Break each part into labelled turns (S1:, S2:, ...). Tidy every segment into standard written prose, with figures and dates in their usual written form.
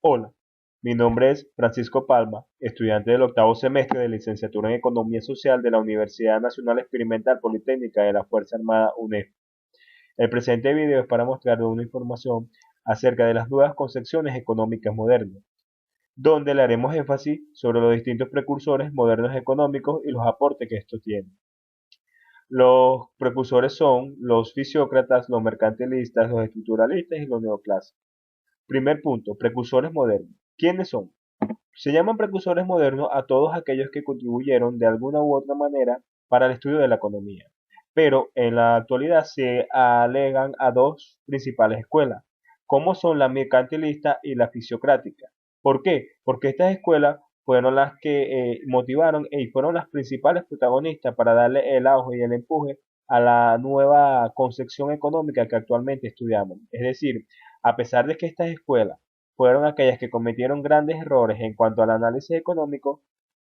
S1: Hola, mi nombre es Francisco Palma, estudiante del octavo semestre de licenciatura en Economía Social de la Universidad Nacional Experimental Politécnica de la Fuerza Armada UNEF. El presente video es para mostrarles una información acerca de las nuevas concepciones económicas modernas, donde le haremos énfasis sobre los distintos precursores modernos económicos y los aportes que estos tienen. Los precursores son los fisiócratas, los mercantilistas, los estructuralistas y los neoclásicos. Primer punto, precursores modernos. ¿Quiénes son? Se llaman precursores modernos a todos aquellos que contribuyeron de alguna u otra manera para el estudio de la economía. Pero en la actualidad se alegan a dos principales escuelas, como son la mercantilista y la fisiocrática. ¿Por qué? Porque estas escuelas fueron las que motivaron y fueron las principales protagonistas para darle el auge y el empuje a la nueva concepción económica que actualmente estudiamos. Es decir, a pesar de que estas escuelas fueron aquellas que cometieron grandes errores en cuanto al análisis económico,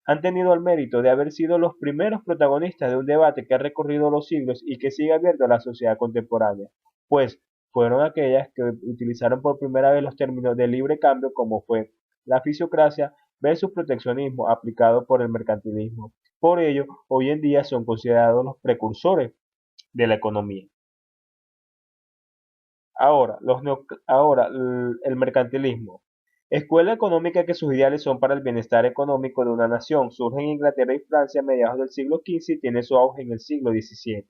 S1: han tenido el mérito de haber sido los primeros protagonistas de un debate que ha recorrido los siglos y que sigue abierto a la sociedad contemporánea, pues fueron aquellas que utilizaron por primera vez los términos de libre cambio como fue la fisiocracia versus proteccionismo aplicado por el mercantilismo. Por ello, hoy en día son considerados los precursores de la economía. Ahora, el mercantilismo. Escuela económica que sus ideales son para el bienestar económico de una nación. Surge en Inglaterra y Francia a mediados del siglo XV y tiene su auge en el siglo XVII.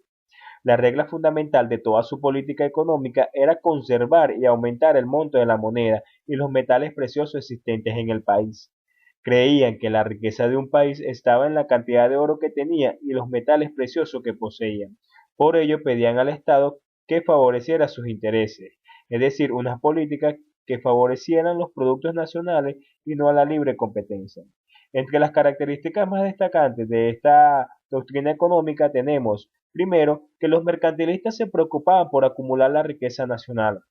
S1: La regla fundamental de toda su política económica era conservar y aumentar el monto de la moneda y los metales preciosos existentes en el país. Creían que la riqueza de un país estaba en la cantidad de oro que tenía y los metales preciosos que poseía. Por ello pedían al Estado que favoreciera sus intereses, es decir, unas políticas que favorecieran los productos nacionales y no a la libre competencia. Entre las características más destacantes de esta doctrina económica tenemos, primero, que los mercantilistas se preocupaban por acumular la riqueza nacional.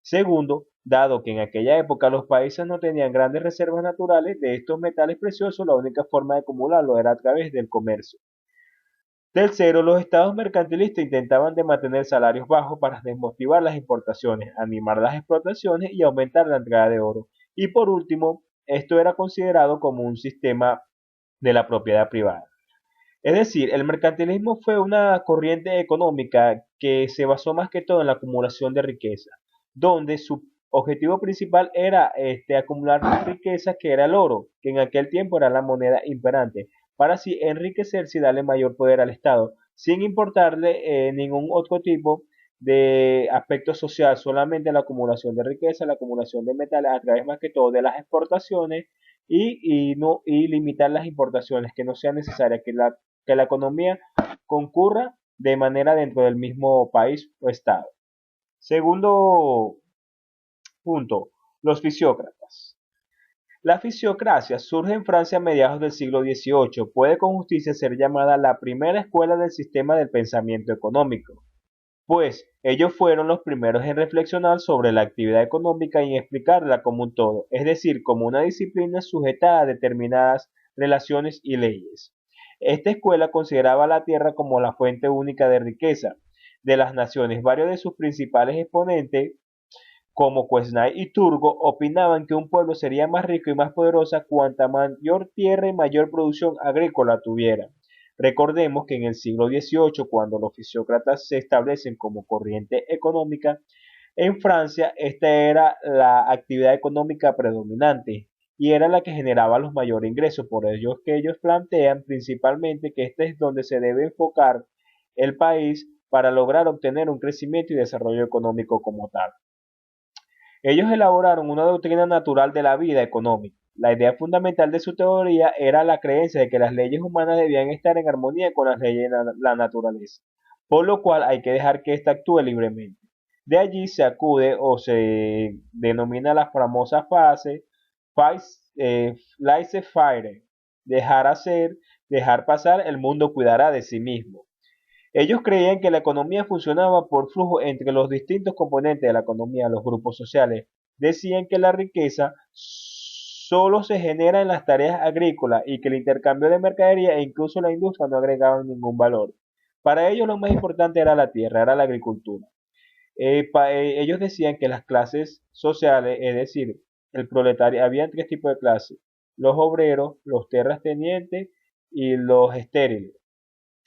S1: Segundo, dado que en aquella época los países no tenían grandes reservas naturales de estos metales preciosos, la única forma de acumularlo era a través del comercio. Tercero, los estados mercantilistas intentaban de mantener salarios bajos para desmotivar las importaciones, animar las explotaciones y aumentar la entrada de oro. Y por último, esto era considerado como un sistema de la propiedad privada. Es decir, el mercantilismo fue una corriente económica que se basó más que todo en la acumulación de riqueza, donde su objetivo principal era acumular riqueza que era el oro, que en aquel tiempo era la moneda imperante, para así enriquecerse y darle mayor poder al Estado, sin importarle ningún otro tipo de aspecto social, solamente la acumulación de riqueza, la acumulación de metales a través más que todo de las exportaciones y limitar las importaciones, que no sea necesaria, que la economía concurra de manera dentro del mismo país o estado. Segundo punto, los fisiócratas. La fisiocracia surge en Francia a mediados del siglo XVIII. Puede con justicia ser llamada la primera escuela del sistema del pensamiento económico, pues ellos fueron los primeros en reflexionar sobre la actividad económica y en explicarla como un todo, es decir, como una disciplina sujeta a determinadas relaciones y leyes. Esta escuela consideraba la tierra como la fuente única de riqueza de las naciones. Varios de sus principales exponentes, como Quesnay y Turgot, opinaban que un pueblo sería más rico y más poderoso cuanta mayor tierra y mayor producción agrícola tuviera. Recordemos que en el siglo XVIII, cuando los fisiócratas se establecen como corriente económica, en Francia esta era la actividad económica predominante y era la que generaba los mayores ingresos. Por ello es que ellos plantean principalmente que este es donde se debe enfocar el país para lograr obtener un crecimiento y desarrollo económico como tal. Ellos elaboraron una doctrina natural de la vida económica. La idea fundamental de su teoría era la creencia de que las leyes humanas debían estar en armonía con las leyes de la naturaleza, por lo cual hay que dejar que ésta actúe libremente. De allí se acude o se denomina la famosa frase laissez-faire, dejar hacer, dejar pasar, el mundo cuidará de sí mismo. Ellos creían que la economía funcionaba por flujo entre los distintos componentes de la economía, los grupos sociales. Decían que la riqueza solo se genera en las tareas agrícolas y que el intercambio de mercadería e incluso la industria no agregaban ningún valor. Para ellos lo más importante era la tierra, era la agricultura. Ellos decían que las clases sociales, es decir, el proletario, había tres tipos de clases: los obreros, los terratenientes y los estériles.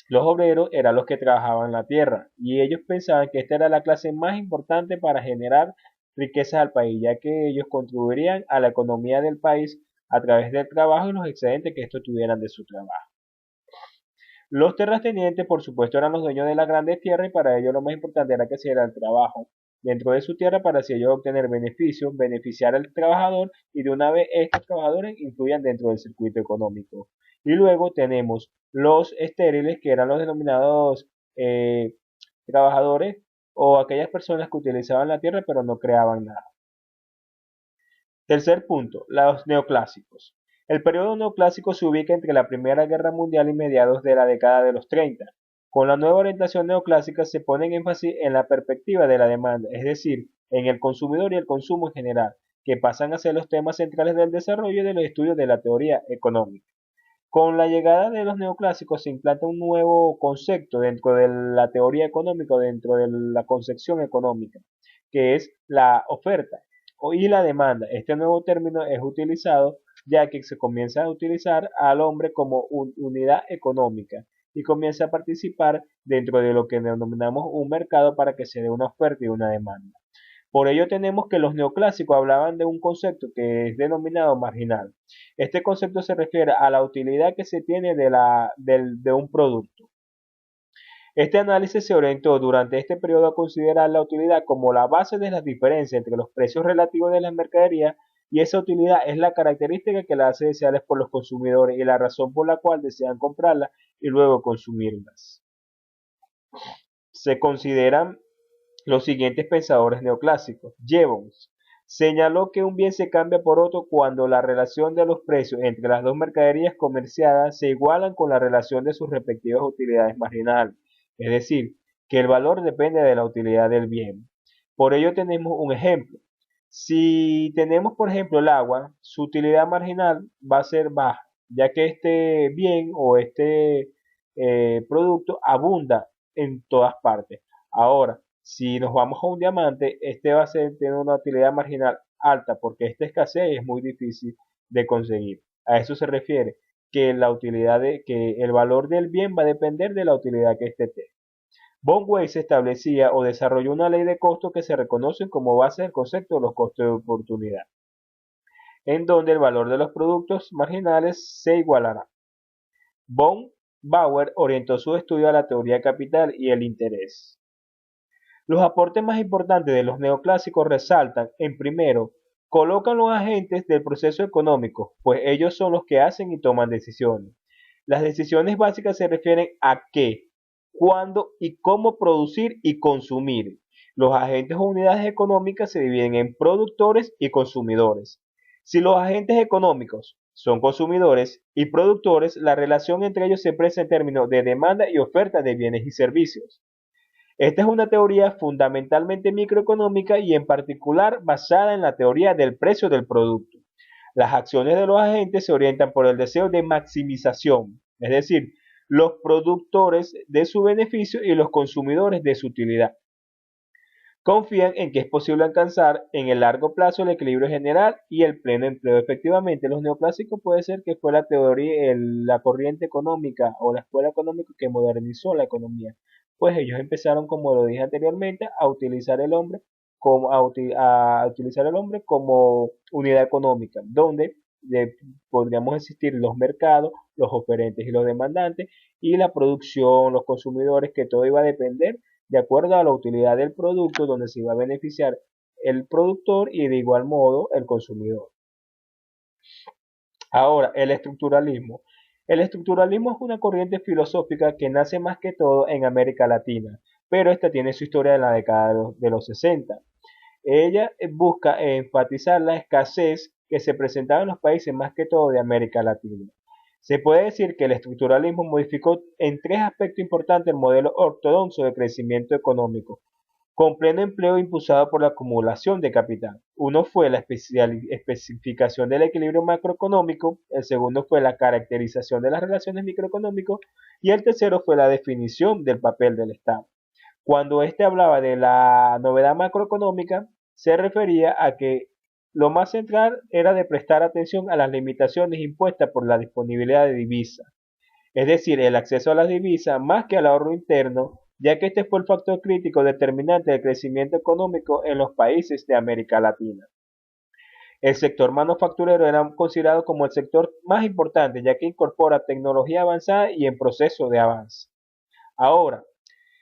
S1: Los obreros eran los que trabajaban la tierra y ellos pensaban que esta era la clase más importante para generar riquezas al país, ya que ellos contribuirían a la economía del país a través del trabajo y los excedentes que estos tuvieran de su trabajo. Los terratenientes, por supuesto, eran los dueños de las grandes tierras y para ellos lo más importante era que se diera el trabajo dentro de su tierra para así ellos obtener beneficios, beneficiar al trabajador y de una vez estos trabajadores influían dentro del circuito económico. Y luego tenemos los estériles, que eran los denominados eh, trabajadores o aquellas personas que utilizaban la tierra pero no creaban nada. Tercer punto, los neoclásicos. El periodo neoclásico se ubica entre la Primera Guerra Mundial y mediados de la década de los 30. Con la nueva orientación neoclásica se pone en énfasis en la perspectiva de la demanda, es decir, en el consumidor y el consumo en general, que pasan a ser los temas centrales del desarrollo y de los estudios de la teoría económica. Con la llegada de los neoclásicos se implanta un nuevo concepto dentro de la teoría económica, dentro de la concepción económica, que es la oferta y la demanda. Este nuevo término es utilizado ya que se comienza a utilizar al hombre como unidad económica y comienza a participar dentro de lo que denominamos un mercado para que se dé una oferta y una demanda. Por ello tenemos que los neoclásicos hablaban de un concepto que es denominado marginal. Este concepto se refiere a la utilidad que se tiene de un producto. Este análisis se orientó durante este periodo a considerar la utilidad como la base de las diferencias entre los precios relativos de las mercaderías y esa utilidad es la característica que la hace deseables por los consumidores y la razón por la cual desean comprarlas y luego consumirlas. Se consideran los siguientes pensadores neoclásicos. Jevons señaló que un bien se cambia por otro cuando la relación de los precios entre las dos mercaderías comerciadas se igualan con la relación de sus respectivas utilidades marginales, es decir, que el valor depende de la utilidad del bien. Por ello tenemos un ejemplo. Si tenemos, por ejemplo, el agua, su utilidad marginal va a ser baja, ya que este bien o este producto abunda en todas partes. Ahora, si nos vamos a un diamante, este va a tener una utilidad marginal alta porque esta escasez es muy difícil de conseguir. A eso se refiere que la utilidad que el valor del bien va a depender de la utilidad que este tenga. Von Weiss establecía o desarrolló una ley de costos que se reconocen como base del concepto de los costos de oportunidad, en donde el valor de los productos marginales se igualará. Von Bauer orientó su estudio a la teoría de capital y el interés. Los aportes más importantes de los neoclásicos resaltan, en primero, colocan los agentes del proceso económico, pues ellos son los que hacen y toman decisiones. Las decisiones básicas se refieren a qué, cuándo y cómo producir y consumir. Los agentes o unidades económicas se dividen en productores y consumidores. Si los agentes económicos son consumidores y productores, la relación entre ellos se expresa en términos de demanda y oferta de bienes y servicios. Esta es una teoría fundamentalmente microeconómica y en particular basada en la teoría del precio del producto. Las acciones de los agentes se orientan por el deseo de maximización, es decir, los productores de su beneficio y los consumidores de su utilidad. Confían en que es posible alcanzar en el largo plazo el equilibrio general y el pleno empleo. Efectivamente, los neoclásicos puede ser que fue la teoría, la corriente económica o la escuela económica que modernizó la economía, pues ellos empezaron, como lo dije anteriormente, a utilizar el hombre a utilizar el hombre como unidad económica, donde podríamos existir los mercados, los oferentes y los demandantes, y la producción, los consumidores, que todo iba a depender de acuerdo a la utilidad del producto, donde se iba a beneficiar el productor y de igual modo el consumidor. Ahora, el estructuralismo. El estructuralismo es una corriente filosófica que nace más que todo en América Latina, pero esta tiene su historia en la década de los 60. Ella busca enfatizar la escasez que se presentaba en los países más que todo de América Latina. Se puede decir que el estructuralismo modificó en tres aspectos importantes el modelo ortodoxo de crecimiento económico, con pleno empleo impulsado por la acumulación de capital. Uno fue la especificación del equilibrio macroeconómico, el segundo fue la caracterización de las relaciones microeconómicas y el tercero fue la definición del papel del Estado. Cuando éste hablaba de la novedad macroeconómica, se refería a que Lo más central era de prestar atención a las limitaciones impuestas por la disponibilidad de divisas, es decir, el acceso a las divisas más que al ahorro interno, ya que este fue el factor crítico determinante del crecimiento económico en los países de América Latina. El sector manufacturero era considerado como el sector más importante, ya que incorpora tecnología avanzada y en proceso de avance. Ahora,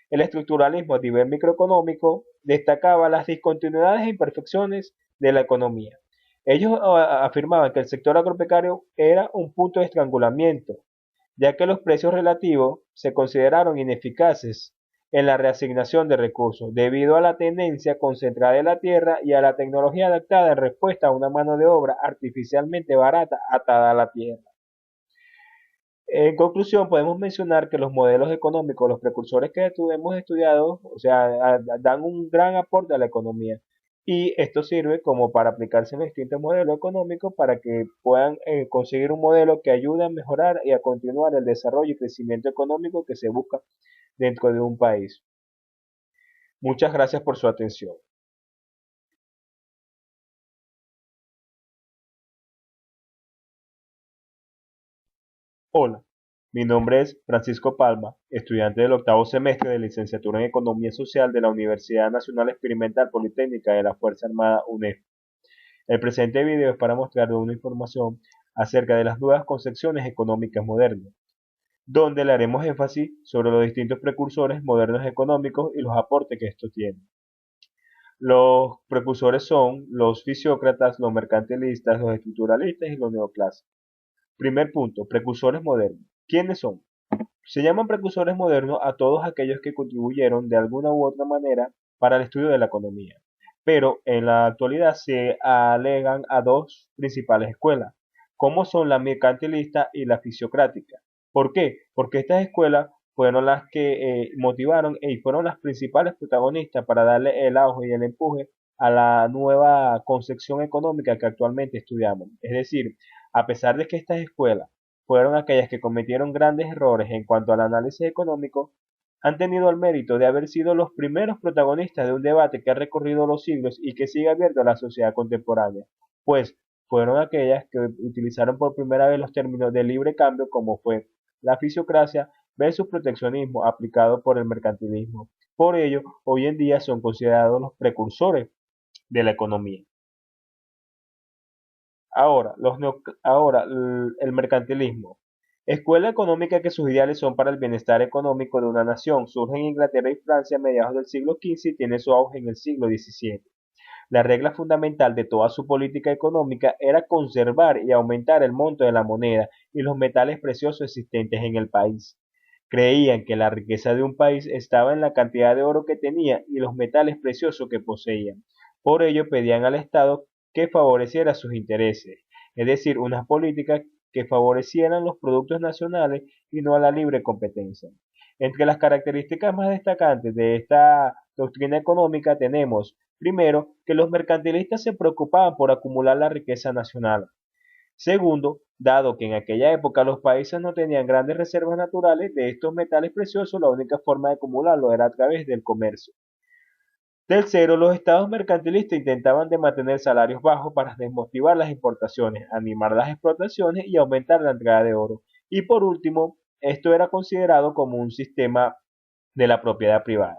S1: el estructuralismo a nivel microeconómico destacaba las discontinuidades e imperfecciones de la economía. Ellos afirmaban que el sector agropecuario era un punto de estrangulamiento, ya que los precios relativos se consideraron ineficaces en la reasignación de recursos, debido a la tendencia concentrada de la tierra y a la tecnología adaptada en respuesta a una mano de obra artificialmente barata atada a la tierra. En conclusión, podemos mencionar que los modelos económicos, los precursores que hemos estudiado, o sea, dan un gran aporte a la economía. Y esto sirve como para aplicarse en los distintos modelos económicos para que puedan conseguir un modelo que ayude a mejorar y a continuar el desarrollo y crecimiento económico que se busca dentro de un país. Muchas gracias por su atención. Hola, mi nombre es Francisco Palma, estudiante del octavo semestre de licenciatura en Economía Social de la Universidad Nacional Experimental Politécnica de la Fuerza Armada UNEF. El presente video es para mostrarles una información acerca de las nuevas concepciones económicas modernas, donde le haremos énfasis sobre los distintos precursores modernos económicos y los aportes que estos tienen. Los precursores son los fisiócratas, los mercantilistas, los estructuralistas y los neoclásicos. Primer punto, precursores modernos. ¿Quiénes son? Se llaman precursores modernos a todos aquellos que contribuyeron de alguna u otra manera para el estudio de la economía. Pero en la actualidad se alegan a dos principales escuelas, como son la mercantilista y la fisiocrática. ¿Por qué? Porque estas escuelas fueron las que motivaron y fueron las principales protagonistas para darle el auge y el empuje a la nueva concepción económica que actualmente estudiamos. Es decir, a pesar de que estas escuelas fueron aquellas que cometieron grandes errores en cuanto al análisis económico, han tenido el mérito de haber sido los primeros protagonistas de un debate que ha recorrido los siglos y que sigue abierto a la sociedad contemporánea, pues fueron aquellas que utilizaron por primera vez los términos de libre cambio, como fue la fisiocracia versus proteccionismo aplicado por el mercantilismo. Por ello, hoy en día son considerados los precursores de la economía. Ahora, el mercantilismo. Escuela económica que sus ideales son para el bienestar económico de una nación. Surge en Inglaterra y Francia a mediados del siglo XV y tiene su auge en el siglo XVII. La regla fundamental de toda su política económica era conservar y aumentar el monto de la moneda y los metales preciosos existentes en el país. Creían que la riqueza de un país estaba en la cantidad de oro que tenía y los metales preciosos que poseía. Por ello pedían al Estado que favoreciera sus intereses, es decir, unas políticas que favorecieran los productos nacionales y no a la libre competencia. Entre las características más destacantes de esta doctrina económica tenemos, primero, que los mercantilistas se preocupaban por acumular la riqueza nacional. Segundo, dado que en aquella época los países no tenían grandes reservas naturales de estos metales preciosos, la única forma de acumularlo era a través del comercio. Tercero, los estados mercantilistas intentaban de mantener salarios bajos para desmotivar las importaciones, animar las explotaciones y aumentar la entrada de oro. Y por último, esto era considerado como un sistema de la propiedad privada.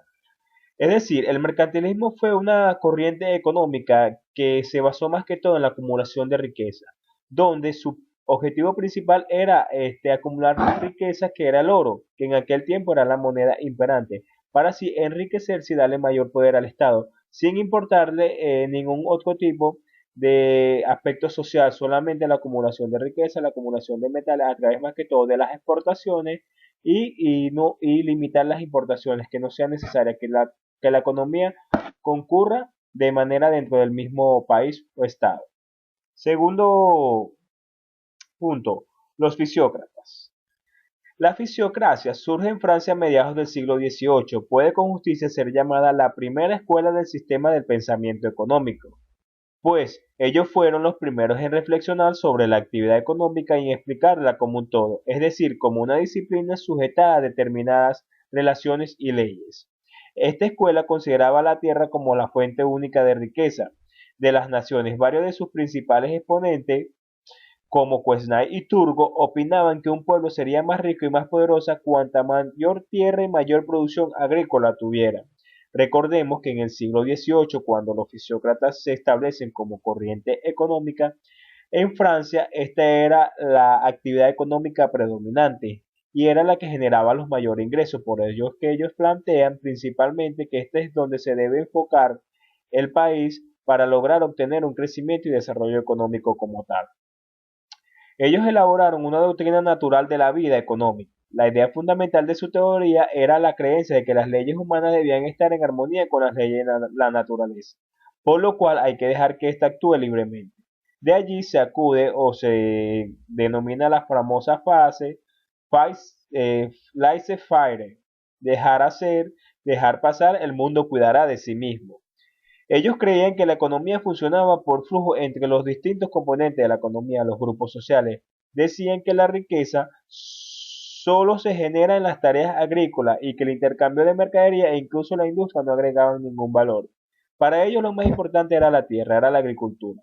S1: Es decir, el mercantilismo fue una corriente económica que se basó más que todo en la acumulación de riqueza, donde su objetivo principal era acumular riqueza que era el oro, que en aquel tiempo era la moneda imperante, para así enriquecerse y darle mayor poder al Estado, sin importarle ningún otro tipo de aspecto social, solamente la acumulación de riqueza, la acumulación de metales a través más que todo de las exportaciones y limitar las importaciones, que no sea necesaria, que la economía concurra de manera dentro del mismo país o estado. Segundo punto, los fisiócratas. La fisiocracia surge en Francia a mediados del siglo XVIII. Puede con justicia ser llamada la primera escuela del sistema del pensamiento económico, pues ellos fueron los primeros en reflexionar sobre la actividad económica y en explicarla como un todo, es decir, como una disciplina sujeta a determinadas relaciones y leyes. Esta escuela consideraba la tierra como la fuente única de riqueza, de las naciones. Varios de sus principales exponentes, como Quesnay y Turgot, opinaban que un pueblo sería más rico y más poderoso cuanta mayor tierra y mayor producción agrícola tuviera. Recordemos que en el siglo XVIII, cuando los fisiócratas se establecen como corriente económica, en Francia esta era la actividad económica predominante y era la que generaba los mayores ingresos. Por ello que ellos plantean principalmente que este es donde se debe enfocar el país para lograr obtener un crecimiento y desarrollo económico como tal. Ellos elaboraron una doctrina natural de la vida económica. La idea fundamental de su teoría era la creencia de que las leyes humanas debían estar en armonía con las leyes de la naturaleza, por lo cual hay que dejar que ésta actúe libremente. De allí se acude o se denomina la famosa frase laissez-faire, dejar hacer, dejar pasar, el mundo cuidará de sí mismo. Ellos creían que la economía funcionaba por flujo entre los distintos componentes de la economía, los grupos sociales. Decían que la riqueza solo se genera en las tareas agrícolas y que el intercambio de mercadería e incluso la industria no agregaban ningún valor. Para ellos lo más importante era la tierra, era la agricultura.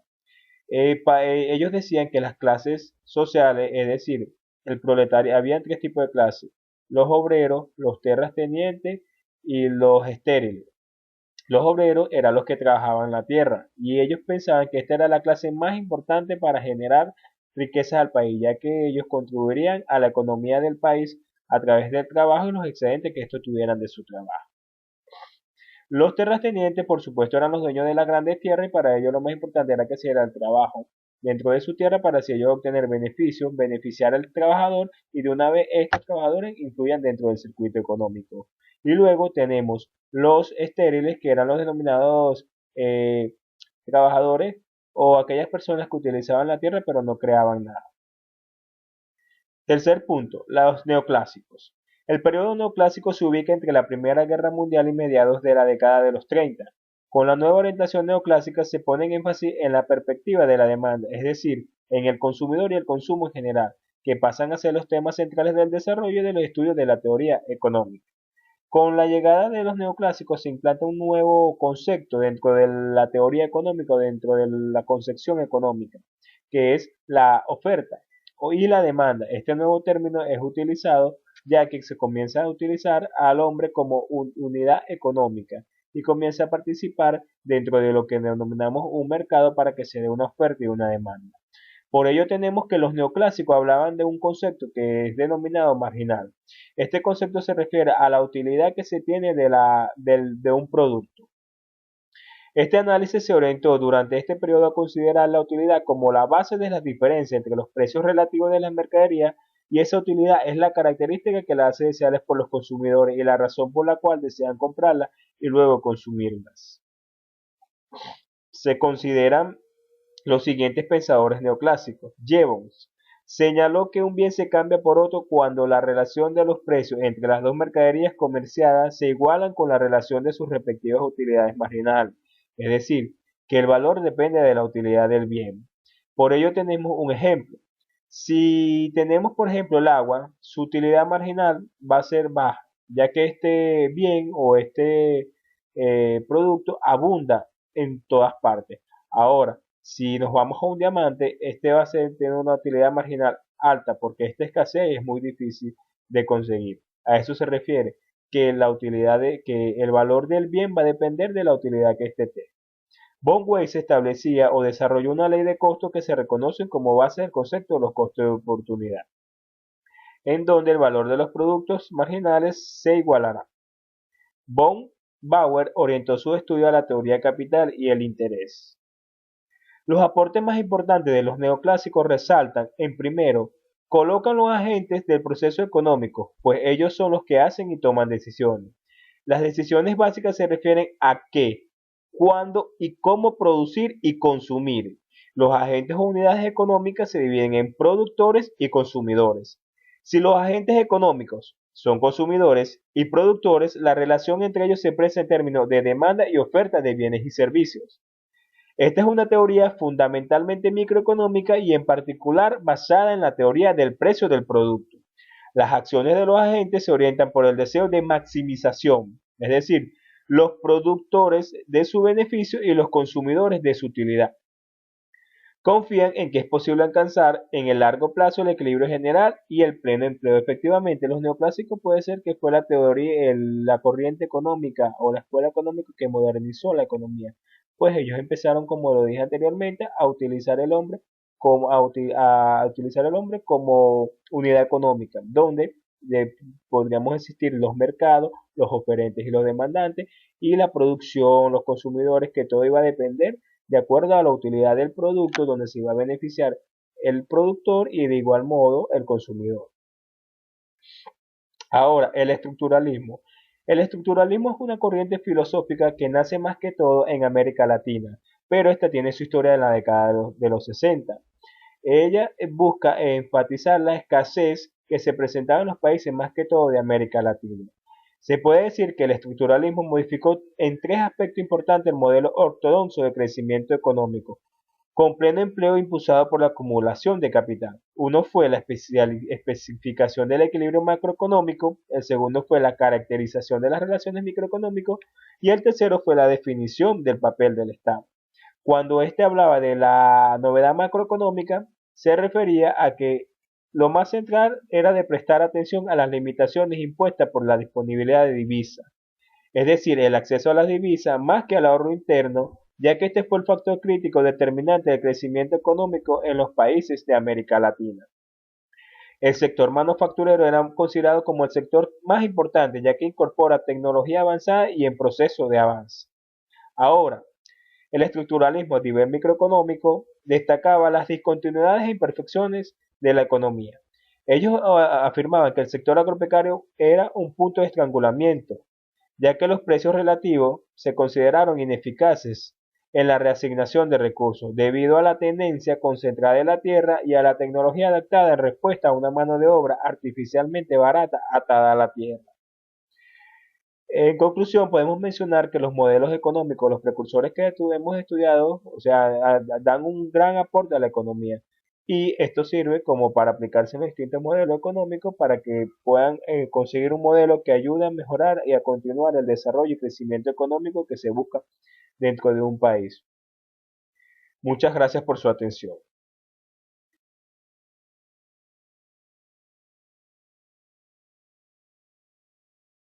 S1: Ellos decían que las clases sociales, es decir, el proletario, había tres tipos de clases: los obreros, los terratenientes y los estériles. Los obreros eran los que trabajaban la tierra y ellos pensaban que esta era la clase más importante para generar riquezas al país, ya que ellos contribuirían a la economía del país a través del trabajo y los excedentes que estos tuvieran de su trabajo. Los terratenientes, por supuesto, eran los dueños de las grandes tierras y para ellos lo más importante era que se diera el trabajo dentro de su tierra para así ellos obtener beneficios, beneficiar al trabajador y de una vez estos trabajadores influyan dentro del circuito económico. Y luego tenemos los estériles, que eran los denominados trabajadores o aquellas personas que utilizaban la tierra pero no creaban nada. Tercer punto, los neoclásicos. El periodo neoclásico se ubica entre la Primera Guerra Mundial y mediados de la década de los 30. Con la nueva orientación neoclásica se pone en énfasis en la perspectiva de la demanda, es decir, en el consumidor y el consumo en general, que pasan a ser los temas centrales del desarrollo y de los estudios de la teoría económica. Con la llegada de los neoclásicos se implanta un nuevo concepto dentro de la teoría económica, dentro de la concepción económica, que es la oferta y la demanda. Este nuevo término es utilizado ya que se comienza a utilizar al hombre como unidad económica y comienza a participar dentro de lo que denominamos un mercado para que se dé una oferta y una demanda. Por ello tenemos que los neoclásicos hablaban de un concepto que es denominado marginal. Este concepto se refiere a la utilidad que se tiene de un producto. Este análisis se orientó durante este periodo a considerar la utilidad como la base de las diferencias entre los precios relativos de las mercaderías y esa utilidad es la característica que la hace deseables por los consumidores y la razón por la cual desean comprarlas y luego consumirlas. Se consideran los siguientes pensadores neoclásicos. Jevons señaló que un bien se cambia por otro cuando la relación de los precios entre las dos mercaderías comerciadas se igualan con la relación de sus respectivas utilidades marginales, es decir, que el valor depende de la utilidad del bien. Por ello tenemos un ejemplo. Si tenemos, por ejemplo, el agua, su utilidad marginal va a ser baja, ya que este bien o este producto abunda en todas partes. Ahora, si nos vamos a un diamante, este va a tener una utilidad marginal alta porque esta escasez es muy difícil de conseguir. A eso se refiere que que el valor del bien va a depender de la utilidad que este tenga. Von Weiss establecía o desarrolló una ley de costos que se reconocen como base del concepto de los costos de oportunidad, en donde el valor de los productos marginales se igualará. Von Bauer orientó su estudio a la teoría capital y el interés. Los aportes más importantes de los neoclásicos resaltan, en primero, colocan los agentes del proceso económico, pues ellos son los que hacen y toman decisiones. Las decisiones básicas se refieren a qué, cuándo y cómo producir y consumir. Los agentes o unidades económicas se dividen en productores y consumidores. Si los agentes económicos son consumidores y productores, la relación entre ellos se expresa en términos de demanda y oferta de bienes y servicios. Esta es una teoría fundamentalmente microeconómica y en particular basada en la teoría del precio del producto. Las acciones de los agentes se orientan por el deseo de maximización, es decir, los productores de su beneficio y los consumidores de su utilidad. Confían en que es posible alcanzar en el largo plazo el equilibrio general y el pleno empleo. Efectivamente, los neoclásicos puede ser que fue la teoría, la corriente económica o la escuela económica que modernizó la economía. Pues ellos empezaron, como lo dije anteriormente, a utilizar el hombre a utilizar el hombre como unidad económica, donde podríamos existir los mercados, los oferentes y los demandantes, y la producción, los consumidores, que todo iba a depender de acuerdo a la utilidad del producto, donde se iba a beneficiar el productor y de igual modo el consumidor. Ahora, el estructuralismo. El estructuralismo es una corriente filosófica que nace más que todo en América Latina, pero esta tiene su historia en la década de los 60. Ella busca enfatizar la escasez que se presentaba en los países más que todo de América Latina. Se puede decir que el estructuralismo modificó en tres aspectos importantes el modelo ortodoxo de crecimiento económico, con pleno empleo impulsado por la acumulación de capital. Uno fue la especificación del equilibrio macroeconómico, el segundo fue la caracterización de las relaciones microeconómicas y el tercero fue la definición del papel del Estado. Cuando éste hablaba de la novedad macroeconómica, se refería a que lo más central era de prestar atención a las limitaciones impuestas por la disponibilidad de divisas, es decir, el acceso a las divisas más que al ahorro interno, ya que este fue el factor crítico determinante del crecimiento económico en los países de América Latina. El sector manufacturero era considerado como el sector más importante, ya que incorpora tecnología avanzada y en proceso de avance. Ahora, el estructuralismo a nivel microeconómico destacaba las discontinuidades e imperfecciones de la economía. Ellos afirmaban que el sector agropecuario era un punto de estrangulamiento, ya que los precios relativos se consideraron ineficaces en la reasignación de recursos, debido a la tendencia concentrada en la tierra y a la tecnología adaptada en respuesta a una mano de obra artificialmente barata atada a la tierra. En conclusión, podemos mencionar que los modelos económicos, los precursores que hemos estudiado, o sea, dan un gran aporte a la economía. Y esto sirve como para aplicarse en los distintos modelos económicos para que puedan conseguir un modelo que ayude a mejorar y a continuar el desarrollo y crecimiento económico que se busca dentro de un país. Muchas gracias por su atención.